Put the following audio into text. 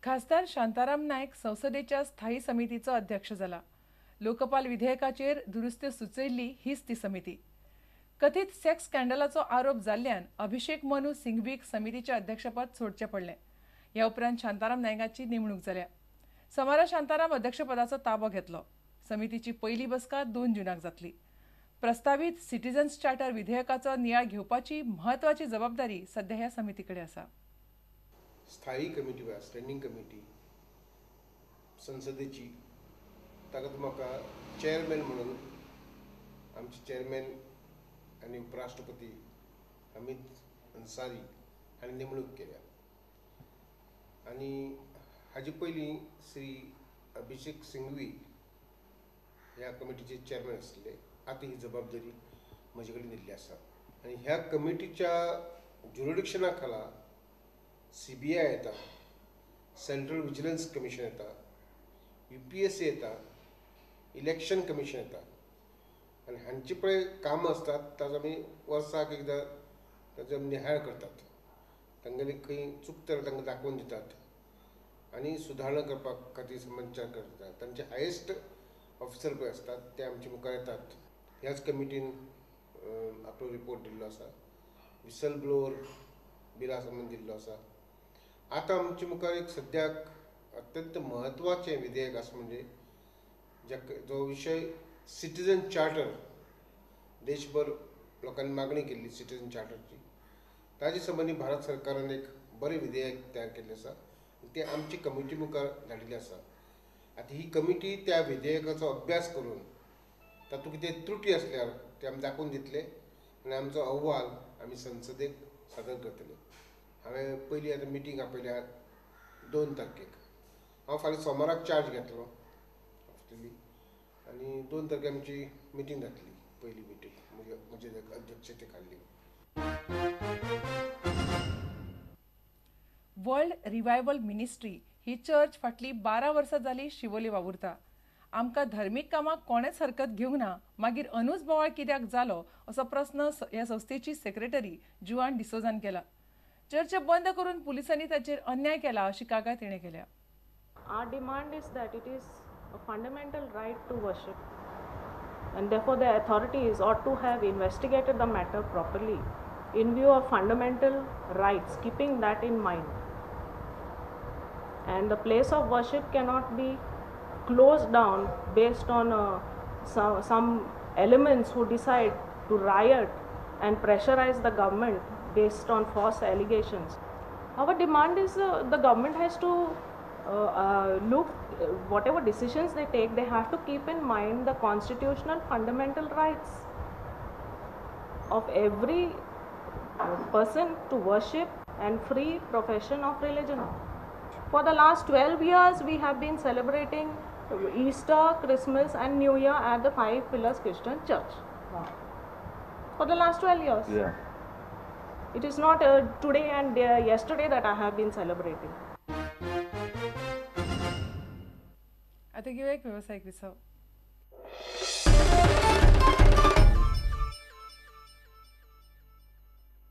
खासदार शांताराम नायक संसदेच्या स्थायी समितीचो अध्यक्ष जाला. लोकपाल विधेयकाचेर दुरुस्त्यो सुचयल्ली हीच ती समिती. कथीत सेक्स स्कॅन्डलाचो आरोप जाल्ल्यान अभिषेक मनु सिंघवीक समितीचे अध्यक्षपद सोडचें पडलें. ह्या उपरांत शांताराम नायकाची नेमणूक जाल्या. सोमारा शांताराम अध्यक्षपदाचो ताबो घेतलो. समितीची पयली बसका 2 जूनाक जातली. प्रस्तावित सिटीजन्स चार्टर विधेयकाचो नियाळ घेवपाची म्हत्वाची जबाबदारी सध्या ह्या समिती कडेन आसा. स्थायी कमिटी वा स्टँडिंग कमिटी संसदेची ताका म्हाका चेअरमॅन म्हणून आमचे चेअरमॅन आनी उपराष्ट्रपती हमीद अन्सारी हांणी नेमणूक केल्या. आनी हाजे पयलीं श्री अभिषेक सिंघवी ह्या कमिटीचे चेअरमॅन आसले. आतां ही जबाबदारी म्हजे कडेन दिल्ली आसा. आनी ह्या कमिटीच्या ज्युरिडिक्शना खाला CBI येता, सेंट्रल विजिलन्स कमिशन येता, UPSC येता, इलेक्शन कमिशन येता. आनी हांची पळय कामां आसतात ताजो आमी वर्साक एकदां ताजो नियाळ करतात. तांगेली खंय चुकता जाल्यार तांकां दाखोवन दितात आनी सुदारणा करपाक खातीर मंचार करतात. तांचे हायेस्ट ऑफिसर पळय आसतात ते आमचे मुखार येतात. ह्याच कमिटीन आपलो रिपोर्ट दिल्लो आसा. विसल ब्लोअर बिला संबंद दिल्लो आसा. आतां आमचे मुखार एक सद्याक अत्यंत म्हत्वाचें विधेयक आसा म्हणजे जो विशय सिटीजन चार्टर. देशभर लोकांनी मागणी केल्ली सिटीजन चार्टरची. ताजे संबंदी भारत सरकारान एक बरें विधेयक तयार केल्लें आसा. तें आमची कमिटी मुखार धाडिल्लें आसा. आतां ही कमिटी त्या विधेयकाचो अभ्यास करून तातूंत कितें त्रुटी आसल्यार ते आमी दाखोवन दितले आनी आमचो अहवाल आमी संसदेक सादर करतले. हांवें पयलीं आतां मिटींग आपयल्या 2 तारखेक. हांव फाल्यां सोमाराक चार्ज घेतलो आफ्टरली आनी 2 तारखेक आमची मिटींग जातली. पयली मिटींग म्हजे अध्यक्षते खाली. वर्ल्ड रिवायवल मिनिस्ट्री ही चर्च फाटली 12 वर्सां जाली शिवोले वावुरता. आमकां धर्मीक कामाक कोणेच हरकत घेवंक ना, मागीर अनूच बोवाळ कित्याक जालो असो प्रस्न ह्या संस्थेची सेक्रेटरी जुआन डिसोजान केला. चर्च बंद करून पुलिसांनी ताचेर अन्याय केला अशी कागाळ तिणें केल्या. Our demand is that it is a fundamental right to worship, and therefore the authorities ought to have investigated the matter properly in view of fundamental rights, keeping that in mind. And the place of worship cannot be closed down based on some elements who decide to riot and pressurize the government based on false allegations. Our demand is the government has to look, whatever decisions they take, they have to keep in mind the constitutional fundamental rights of every person to worship and free profession of religion. For the last 12 years we have been celebrating Easter, Christmas and New Year at the Five Pillars Christian Church. Wow. For the last 12 years. Yeah. It is not today and yesterday that I have been celebrating. आता घेऊया एक व्यावसायिक विसव.